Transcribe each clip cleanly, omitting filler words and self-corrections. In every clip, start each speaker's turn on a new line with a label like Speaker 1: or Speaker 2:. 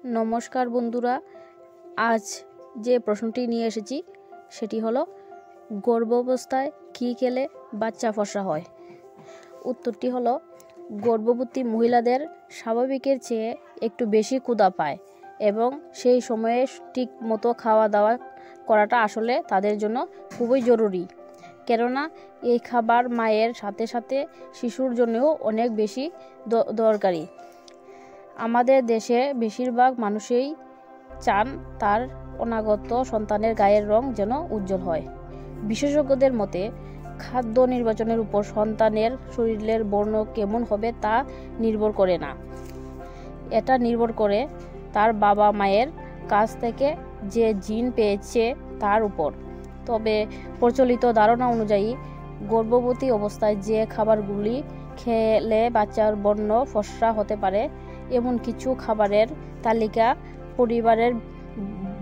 Speaker 1: নমস্কার বন্ধুরা, আজ যে প্রশ্নটি নিয়ে এসেছি সেটি হলো গর্ভাবস্থায় কী খেলে বাচ্চা ফর্সা হয়। উত্তরটি হলো গর্ভবতী মহিলাদের স্বাভাবিকের চেয়ে একটু বেশি ক্ষুধা পায় এবং সেই সময়ে ঠিক মতো খাওয়া দাওয়া করাটা আসলে তাদের জন্য খুবই জরুরি, কেননা এই খাবার মায়ের সাথে সাথে শিশুর জন্যও অনেক বেশি দরকারি। আমাদের দেশে বেশিরভাগ মানুষই চান তার অনাগত সন্তানের গায়ের রং যেন উজ্জ্বল হয়। বিশেষজ্ঞদের মতে খাদ্য নির্বাচনের উপর সন্তানের শরীরের বর্ণ কেমন হবে তা নির্ভর করে না, এটা নির্ভর করে তার বাবা মায়ের কাছ থেকে যে জিন পেয়েছে তার উপর। তবে প্রচলিত ধারণা অনুযায়ী গর্ভবতী অবস্থায় যে খাবারগুলি খেলে বাচ্চার বর্ণ ফর্সা হতে পারে এমন কিছু খাবারের তালিকা পরিবারের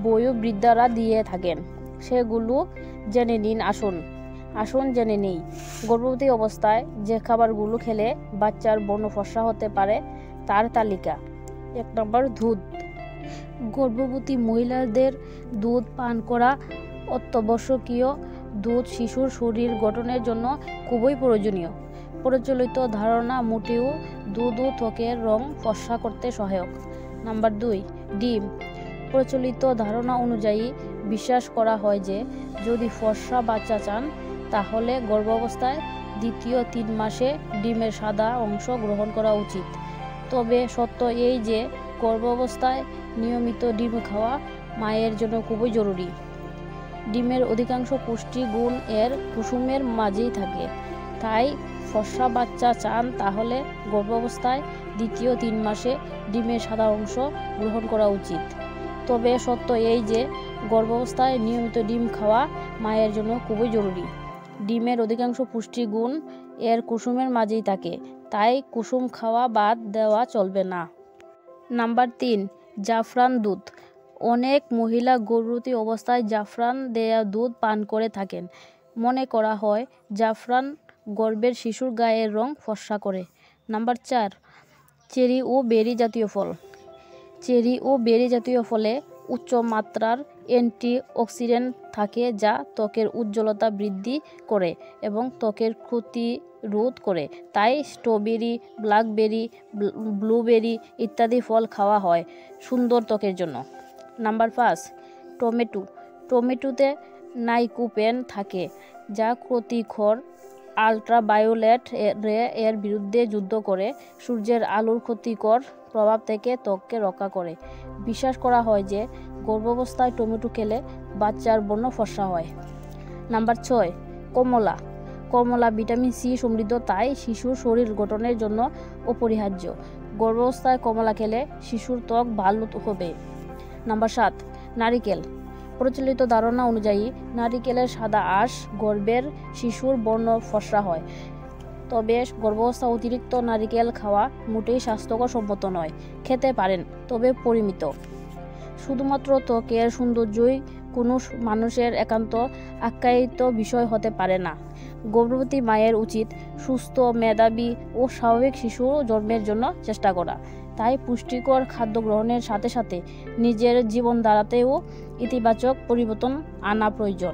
Speaker 1: বয়োবৃদ্ধরা দিয়ে থাকেন, সেগুলো জেনে নিন। আসুন জেনে নিই গর্ভবতী অবস্থায় যে খাবারগুলো খেলে বাচ্চার বর্ণ ফর্সা হতে পারে তার তালিকা। 1 নম্বর, দুধ। গর্ভবতী মহিলাদের দুধ পান করা অত্যাবশ্যকীয়। দুধ শিশুর শরীর গঠনের জন্য খুবই প্রয়োজনীয়। প্রচলিত ধারণা মোটেও দুধ ও ত্বকের রং ফর্সা করতে সহায়ক। নাম্বার 2, ডিম। প্রচলিত ধারণা অনুযায়ী বিশ্বাস করা হয় যে যদি ফর্সা বাচ্চা চান তাহলে গর্ভাবস্থায় দ্বিতীয় 3 মাসে ডিমের সাদা অংশ গ্রহণ করা উচিত। তবে সত্য এই যে গর্ভাবস্থায় নিয়মিত ডিম খাওয়া মায়ের জন্য খুবই জরুরি। ডিমের অধিকাংশ পুষ্টি গুণ এর কুসুমের মাঝেই থাকে, তাই ফর্সা বাচ্চা চান তাহলে গর্ভাবস্থায় দ্বিতীয় 3 মাসে ডিমের সাদা অংশ গ্রহণ করা উচিত। তবে সত্য এই যে গর্ভাবস্থায় নিয়মিত ডিম খাওয়া মায়ের জন্য খুবই জরুরি। ডিমের অধিকাংশ পুষ্টি গুণ এর কুসুমের মাঝেই থাকে, তাই কুসুম খাওয়া বাদ দেওয়া চলবে না। নাম্বার 3, জাফরান দুধ। অনেক মহিলা গর্ভবতী অবস্থায় জাফরান দেয়া দুধ পান করে থাকেন। মনে করা হয় জাফরান গর্ভের শিশুর গায়ের রং ফর্সা করে। নাম্বার 4, চেরি ও বেরি জাতীয় ফল। চেরি ও বেরি জাতীয় ফলে উচ্চ মাত্রার অ্যান্টিঅক্সিডেন্ট থাকে যা ত্বকের উজ্জ্বলতা বৃদ্ধি করে এবং ত্বকের ক্ষতি রোধ করে। তাই স্ট্রবেরি, ব্ল্যাকবেরি, ব্লুবেরি ইত্যাদি ফল খাওয়া হয় সুন্দর ত্বকের জন্য। Number 5, tomato. টমেটোতে লাইকোপেন থাকে যা ক্ষতিকর আল্ট্রাভায়োলেট রে এর বিরুদ্ধে যুদ্ধ করে সূর্যের আলোর ক্ষতিকর প্রভাব থেকে ত্বককে রক্ষা করে। বিশ্বাস করা হয় যে গর্ভাবস্থায় টমেটো খেলে বাচ্চার বর্ণ ফর্সা হয়। নাম্বার 6, কমলা। কমলা ভিটামিন সি সমৃদ্ধ, তাই শিশুর শরীর গঠনের জন্য অপরিহার্য। গর্ভাবস্থায় কমলা খেলে শিশুর ত্বক ভালো হবে। নাম্বার 7, নারিকেল। প্রচলিত ধারণা অনুযায়ী নারিকেলের সাদা আঁশ গর্ভের শিশুর বর্ণ ফর্সা হয়। তবে গর্ভাবস্থা অতিরিক্ত নারিকেল খাওয়া মোটেই স্বাস্থ্যকর সম্মত নয়। খেতে পারেন, তবে পরিমিত। শুধুমাত্র ত্বকের সৌন্দর্যই কোনো মানুষের একান্ত আখ্যায়িত বিষয় হতে পারে না। গর্ভবতী মায়ের উচিত সুস্থ, মেধাবী ও স্বাভাবিক শিশু জন্মের জন্য চেষ্টা করা। তাই পুষ্টিকর খাদ্য গ্রহণের সাথে সাথে নিজের জীবনধারাতেও ইতিবাচক পরিবর্তন আনা প্রয়োজন।